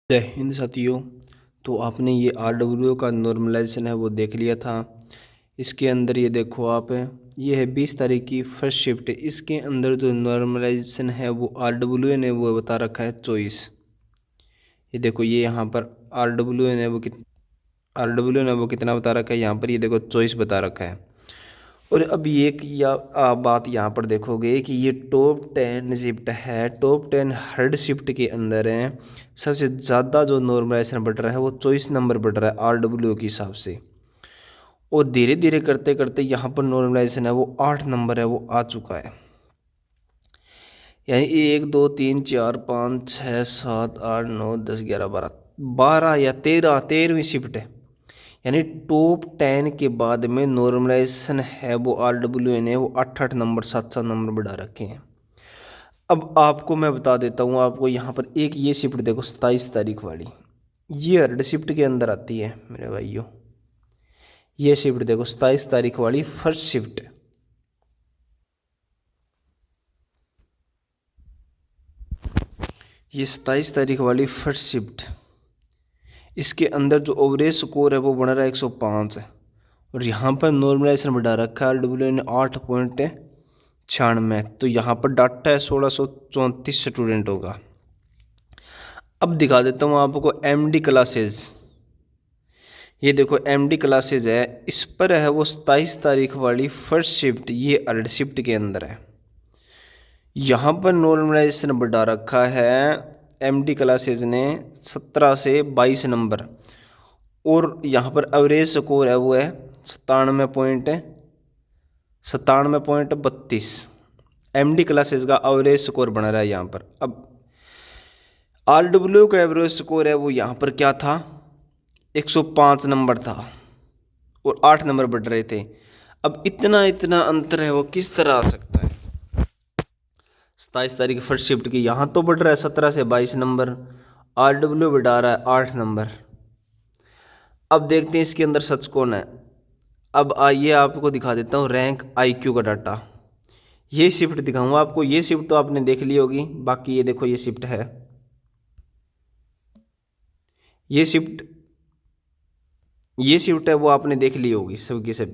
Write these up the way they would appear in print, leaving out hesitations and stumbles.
जय हिंद साथियों। तो आपने ये RWO का नॉर्मलाइजेशन है वो देख लिया था। इसके अंदर ये देखो आप, ये है 20 तारीख की फर्स्ट शिफ्ट। इसके अंदर जो नॉर्मलाइजेशन है वो RWO ने वो बता रखा है 24। ये देखो, ये यहाँ पर RWO ने वो कितना बता रखा है, यहाँ पर ये देखो 24 बता रखा है। और अब ये आप बात यहाँ पर देखोगे कि ये टॉप 10 शिफ्ट है। टॉप 10 हर शिफ्ट के अंदर है। सबसे ज़्यादा जो नॉर्मलाइजेशन बढ़ रहा है वो 24 नंबर बढ़ रहा है RWO के हिसाब से। और धीरे धीरे करते करते यहाँ पर नॉर्मलाइजेशन है वो 8 नंबर है वो आ चुका है। यानी 1 2 3 4 5 6 7 8 9 10 11 12 या 13वीं शिफ्ट है। यानी टॉप 10 के बाद में नॉर्मलाइजेशन है वो RWO ने वो 8 नंबर 7 नंबर बढ़ा रखे हैं। अब आपको मैं बता देता हूँ, आपको यहाँ पर एक ये शिफ्ट देखो 27 तारीख वाली, ये हर्ड शिफ्ट के अंदर आती है मेरे भाइयों। ये शिफ्ट देखो 27 तारीख वाली फर्स्ट शिफ्ट। ये 27 तारीख वाली फर्स्ट शिफ्ट, इसके अंदर जो ओवरेज स्कोर है वो बन रहा है 105 है। और यहाँ पर नॉर्मलाइजेशन बढ़ा रखा है RWO ने 8.96। तो यहाँ पर डाटा है 1634 स्टूडेंट होगा। अब दिखा देता हूँ आपको MD क्लासेज। ये देखो MD क्लासेज है, इस पर है वो 27 तारीख वाली फर्स्ट शिफ्ट, ये अर्ड शिफ्ट के अंदर है। यहाँ पर नॉर्मलाइजेशन बढ़ा रखा है MD क्लासेज ने 17 से 22 नंबर। और यहाँ पर एवरेज स्कोर है वो है 97.32। MD क्लासेस का एवरेज स्कोर बना रहा है यहाँ पर। अब RWO का एवरेज स्कोर है वो यहाँ पर क्या था, 105 नंबर था और 8 नंबर बढ़ रहे थे। अब इतना इतना अंतर है वो किस तरह आ सकता है। 27 तारीख फर्स्ट शिफ्ट की यहाँ तो बढ़ रहा है 17 से 22 नंबर, RWO बढ़ा रहा है 8 नंबर। अब देखते हैं इसके अंदर सच कौन है। अब आइए आपको दिखा देता हूँ रैंक IQ का डाटा। ये शिफ्ट दिखाऊंगा आपको। ये शिफ्ट तो आपने देख ली होगी, बाकी ये देखो ये शिफ्ट है। ये शिफ्ट है वो आपने देख ली होगी सबकी सब।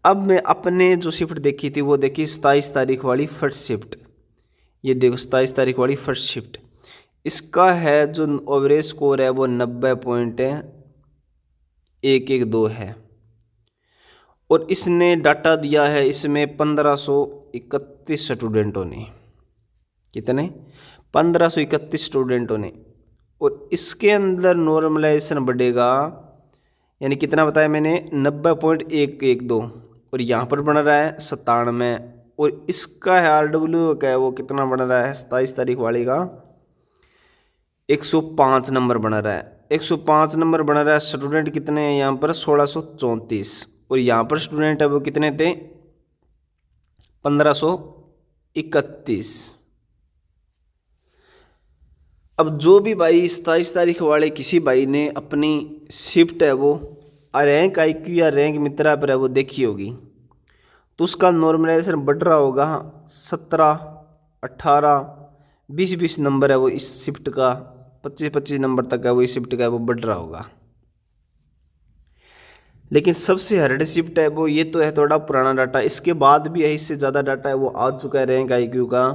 अब मैं अपने जो शिफ्ट देखी थी वो देखी 27 तारीख वाली फर्स्ट शिफ्ट। ये देखो 27 तारीख वाली फर्स्ट शिफ्ट, इसका है जो ओवरेज स्कोर है वो 90.112 है। और इसने डाटा दिया है इसमें 1531 स्टूडेंटों ने। कितने? 1531 स्टूडेंटों ने। और इसके अंदर नॉर्मलाइजेशन बढ़ेगा, यानी कितना बताया मैंने, 90.112। और यहाँ पर बन रहा है 97। और इसका है RWO का है वो कितना बन रहा है 27 तारीख वाली का 105 नंबर बना रहा है। 105 नंबर बना रहा है। स्टूडेंट कितने हैं यहाँ पर 1634। और यहाँ पर स्टूडेंट है वो कितने थे 1531। अब जो भी भाई 27 तारीख वाले किसी भाई ने अपनी शिफ्ट है वो रैंक IQ या रैंक मित्रा पर है वो देखी होगी, तो उसका नॉर्मलाइजेशन बढ़ रहा होगा 17 18 20 नंबर है वो इस शिफ्ट का, 25 नंबर तक है वो इस शिफ्ट का वो बढ़ रहा होगा। लेकिन सबसे हार्ड शिफ्ट है वो ये तो है थोड़ा पुराना डाटा, इसके बाद भी है इससे ज़्यादा डाटा है वो आ चुका है रैंक IQ का।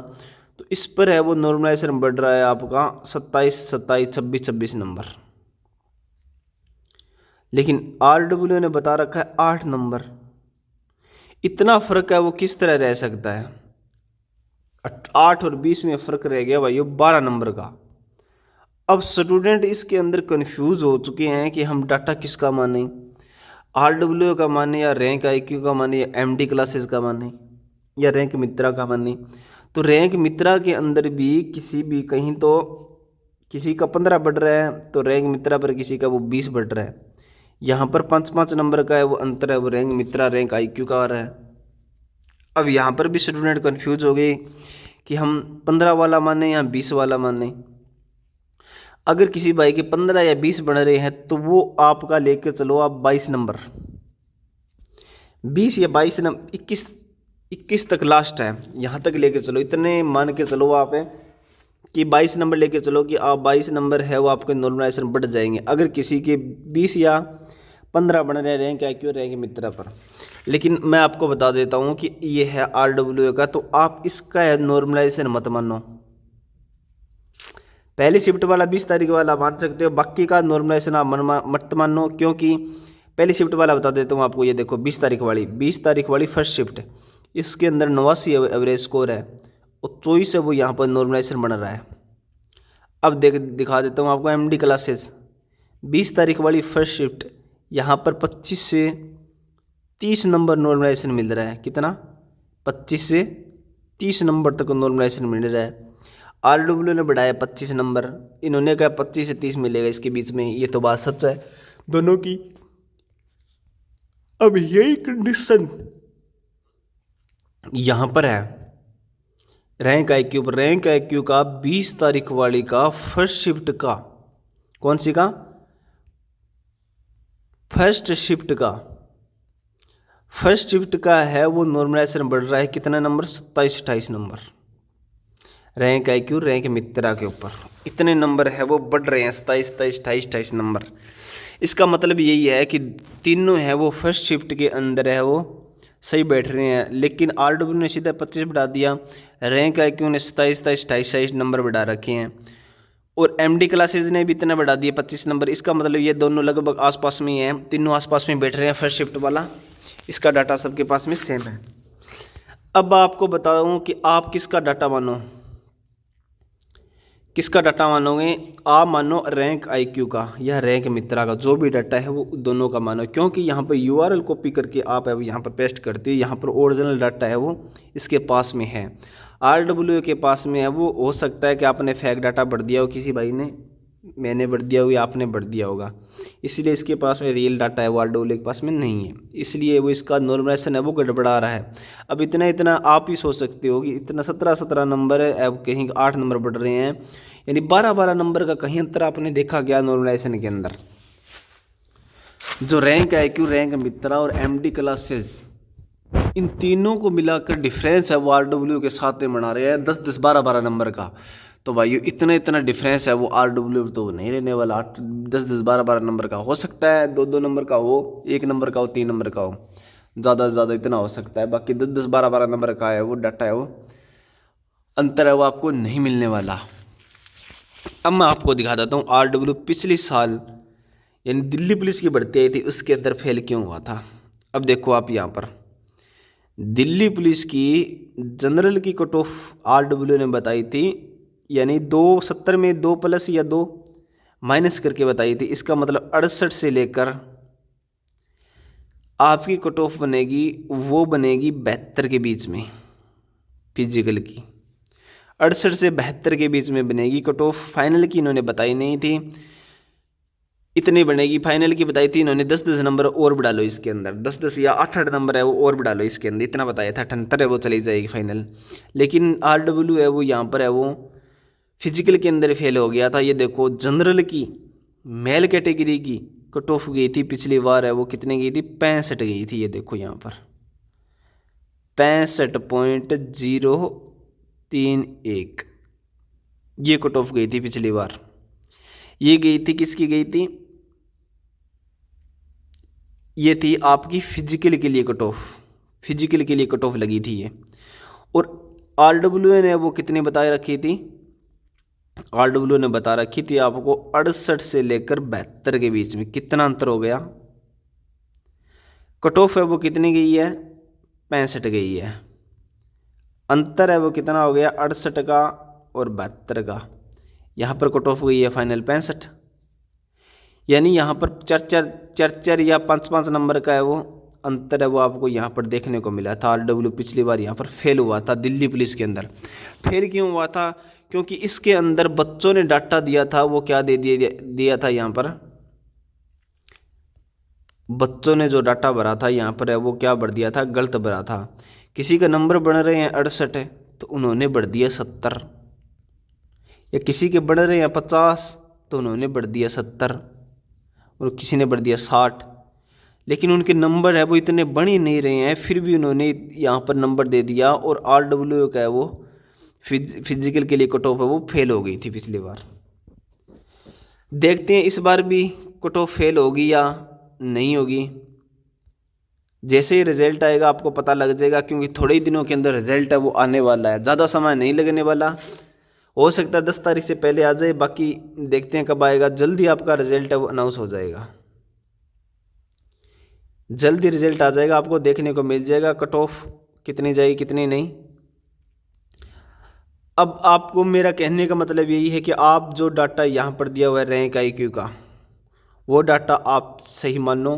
तो इस पर है वो नॉर्मलाइजेशन बढ़ रहा है आपका 27 27 26 26 नंबर। लेकिन RWO ने बता रखा है 8 नंबर। इतना फर्क है वो किस तरह रह सकता है। 8 और 20 में फर्क रह गया भाई 12 नंबर का। अब स्टूडेंट इसके अंदर कंफ्यूज हो चुके हैं कि हम डाटा किसका माने, RWO का माने या रैंक IQ का माने या MD क्लासेस का माने या रैंक मित्रा का माने। तो रैंक मित्रा के अंदर भी किसी भी कहीं तो किसी का 15 बढ़ रहा है तो रैंक मित्रा पर किसी का वो 20 बढ़ रहा है। यहाँ पर 5 नंबर का है वो अंतर है वो रैंक मित्रा रैंक IQ का आ रहा है। अब यहाँ पर भी स्टूडेंट कन्फ्यूज हो गए कि हम 15 वाला माने या 20 वाला माने। अगर किसी भाई के 15 या 20 बन रहे हैं तो वो आपका लेके चलो आप 22 नंबर, 20 या 22 नंबर, 21 तक लास्ट है, यहाँ तक लेके चलो। इतने मान के चलो आप कि 22 नंबर लेके चलो कि आप 22 नंबर है वो आपके नॉर्मलाइजेशन बढ़ जाएंगे अगर किसी के 20 या 15 बन रहे रैंक IQ रैंक मित्रा पर। लेकिन मैं आपको बता देता हूँ कि ये है RWA का, तो आप इसका नॉर्मलाइजेशन मत मानो। पहली शिफ्ट वाला 20 तारीख वाला मान सकते हो, बाकी का नॉर्मलाइजेशन आप मत मानो, क्योंकि पहली शिफ्ट वाला बता देता हूँ आपको। ये देखो 20 तारीख वाली फर्स्ट शिफ्ट, इसके अंदर 89 एवरेज स्कोर है और 24 है वो यहाँ पर नॉर्मलाइजेशन बन रहा है। अब दिखा देता हूँ आपको MD क्लासेस 20 तारीख वाली फर्स्ट शिफ्ट, यहाँ पर 25 से 30 नंबर नॉर्मलाइजेशन मिल रहा है। कितना? 25 से 30 नंबर तक नॉर्मलाइजेशन मिल रहा है। RW ने बढ़ाया 25 नंबर, इन्होंने कहा 25 से 30 मिलेगा इसके बीच में। ये तो बात सच है दोनों की। अब यही कंडीशन यहाँ पर है रैंक IQ पर। रैंक IQ का 20 तारीख वाली का फर्स्ट शिफ्ट का, कौन सी का? फर्स्ट शिफ्ट का, फर्स्ट शिफ्ट का है वो नॉर्मलाइजेशन बढ़ रहा है। कितना नंबर? 27-28 नंबर रैंक IQ रैंक मित्रा के ऊपर इतने नंबर है वो बढ़ रहे हैं, 27-28 नंबर। इसका मतलब यही है कि तीनों है वो फर्स्ट शिफ्ट के अंदर है वो सही बैठ रहे हैं। लेकिन RW ने सीधा 25 बढ़ा दिया, रैंक IQ ने 27-28 नंबर बढ़ा रखे हैं, और MD क्लासेज ने भी इतना बढ़ा दिया 25 नंबर। इसका मतलब ये दोनों लगभग आसपास में ही हैं, तीनों आसपास में बैठ रहे हैं फर्स्ट शिफ्ट वाला। इसका डाटा सबके पास में सेम है। अब आपको बताऊं कि आप किसका डाटा मानो, किसका डाटा मानोगे? आप मानो रैंक IQ का या रैंक मित्रा का, जो भी डाटा है वो दोनों का मानो, क्योंकि यहाँ पर URL कॉपी करके आप यहाँ पर पेस्ट करते हो, यहाँ पर ओरिजिनल डाटा है वो इसके पास में है। RWA के पास में है वो, हो सकता है कि आपने फेक डाटा भर दिया हो, किसी भाई ने, मैंने भर दिया हो या आपने भर दिया होगा, इसलिए इसके पास में रियल डाटा है वो RWA के पास में नहीं है, इसलिए वो इसका नॉर्मलाइजेशन है वो गड़बड़ा रहा है। अब इतना आप ही सोच सकते हो कि इतना 17 नंबर है, अब कहीं 8 नंबर बढ़ रहे हैं, यानी 12 नंबर का कहीं अंतर आपने देखा गया नॉर्मलाइजेशन के अंदर। जो रैंक IQ रैंक मित्रा और MD क्लासेस, इन तीनों को मिलाकर डिफरेंस है वो RW के साथ में बना रहे हैं 10-10 12-12 नंबर का। तो भाई इतना डिफरेंस है वो RW तो नहीं रहने वाला, 10-10 12-12 नंबर का हो सकता है, 2-2 नंबर का हो, 1 नंबर का हो, 3 नंबर का हो, ज़्यादा से ज़्यादा इतना हो सकता है। बाकी 10-10 12-12 नंबर का है वो डाटा है, वो अंतर है वो आपको नहीं मिलने वाला। अब मैं आपको दिखा देता हूँ RW पिछले साल यानी दिल्ली पुलिस की भर्ती आई थी उसके अंदर फेल क्यों हुआ था। अब देखो आप यहाँ पर दिल्ली पुलिस की जनरल की कट ऑफ RW ने बताई थी, यानी 270 में 2 प्लस या 2 माइनस करके बताई थी। इसका मतलब 68 से लेकर आपकी कट ऑफ बनेगी वो बनेगी 72 के बीच में। फिजिकल की 68 से 72 के बीच में बनेगी कट ऑफ। फाइनल की इन्होंने बताई नहीं थी, इतनी बनेगी। फाइनल की बताई थी इन्होंने 10-10 नंबर और बढ़ा लो इसके अंदर, 10-10 या 8-8 नंबर है वो और बढ़ा लो इसके अंदर, इतना बताया था। 78 है वो चली जाएगी फाइनल। लेकिन RW है वो यहाँ पर है वो फिजिकल के अंदर फेल हो गया था। ये देखो जनरल की मेल कैटेगरी की कट ऑफ गई थी पिछली बार है वो कितने गई थी? 65 गई थी। ये देखो यहाँ पर 65.031 ये कट ऑफ गई थी पिछली बार। ये गई थी किसकी गई थी? ये थी आपकी फिजिकल के लिए कट ऑफ, फिजिकल के लिए कट ऑफ लगी थी ये। और RW ने वो कितनी बता रखी थी? RW ने बता रखी थी आपको 68 से लेकर 72 के बीच में। कितना अंतर हो गया? कट ऑफ है वो कितनी गई है? 65 गई है। अंतर है वो कितना हो गया? 68 का और 72 का। यहाँ पर कट ऑफ गई है फाइनल 65, यानी यहाँ पर 4 या 5 नंबर का है वो अंतर है वो आपको यहाँ पर देखने को मिला था। RW पिछली बार यहाँ पर फेल हुआ था दिल्ली पुलिस के अंदर। फेल क्यों हुआ था? क्योंकि इसके अंदर बच्चों ने डाटा दिया था वो क्या दे दिया था यहाँ पर, बच्चों ने जो डाटा भरा था यहाँ पर है वो क्या भर दिया था? गलत भरा था। किसी का नंबर बन रहे हैं 68 है तो उन्होंने भर दिया 70, या किसी के बढ़ रहे हैं 50 तो उन्होंने बढ़ दिया 70, और किसी ने बढ़ दिया 60। लेकिन उनके नंबर है वो इतने बन ही नहीं रहे हैं, फिर भी उन्होंने यहाँ पर नंबर दे दिया। और RW का है वो फिजिकल के लिए कट ऑफ है वो फेल हो गई थी पिछली बार। देखते हैं इस बार भी कट ऑफ फेल होगी या नहीं होगी। जैसे ही रिजल्ट आएगा आपको पता लग जाएगा, क्योंकि थोड़े ही दिनों के अंदर रिजल्ट है वो आने वाला है, ज़्यादा समय नहीं लगने वाला। हो सकता है 10 तारीख से पहले आ जाए, बाकी देखते हैं कब आएगा। जल्दी आपका रिजल्ट है वो अनाउंस हो जाएगा, जल्दी रिजल्ट आ जाएगा, आपको देखने को मिल जाएगा कट ऑफ कितनी जाएगी कितनी नहीं। अब आपको मेरा कहने का मतलब यही है कि आप जो डाटा यहाँ पर दिया हुआ है रैंक IQ का, वो डाटा आप सही मानो,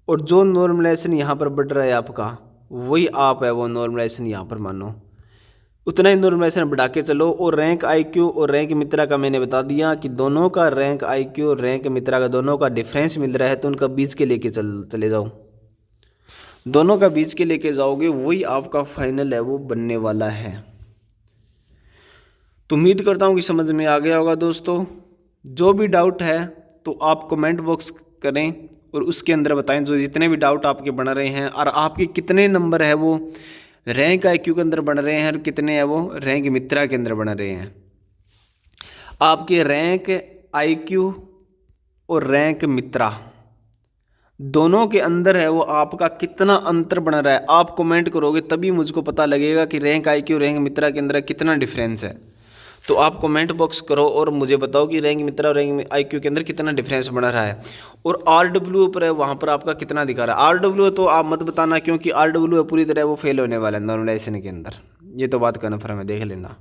और जो नॉर्मलाइजेशन यहाँ पर बढ़ रहा है आपका, वही आप है वो नॉर्मलाइजेशन यहाँ पर मानो, उतना ही नॉर्मलाइजेशन बढ़ा के चलो। और रैंक IQ और रैंक मित्रा का मैंने बता दिया कि दोनों का रैंक IQ और रैंक मित्रा का दोनों का डिफरेंस मिल रहा है, तो उनका बीच के लेके चले जाओ, दोनों का बीच के लेके जाओगे, वही आपका फाइनल है वो बनने वाला है। तो उम्मीद करता हूँ कि समझ में आ गया होगा दोस्तों। जो भी डाउट है तो आप कमेंट बॉक्स करें और उसके अंदर बताएं, जो जितने भी डाउट आपके बन रहे हैं, और आपके कितने नंबर है वो रैंक IQ के अंदर बन रहे हैं और कितने हैं वो रैंक मित्रा के अंदर बन रहे हैं। आपके रैंक IQ और रैंक मित्रा दोनों के अंदर है वो आपका कितना अंतर बन रहा है, आप कमेंट करोगे तभी मुझको पता लगेगा कि रैंक IQ और रैंक मित्रा के अंदर कितना डिफरेंस है। तो आप कमेंट बॉक्स करो और मुझे बताओ कि रैंक मित्रा और रैंक IQ के अंदर कितना डिफरेंस बना रहा है। और RW पर है वहाँ पर आपका कितना दिखा रहा है। RW तो आप मत बताना, क्योंकि RW पूरी तरह वो फेल होने वाला है नॉर्मलाइजेशन के अंदर, ये तो बात कन्फर्म है, देख लेना।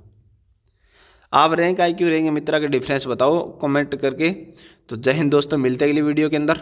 आप रैंक IQ रैंक मित्रा का डिफरेंस बताओ कमेंट करके। तो जय हिंद दोस्तों, मिलते हैं अगली वीडियो के अंदर।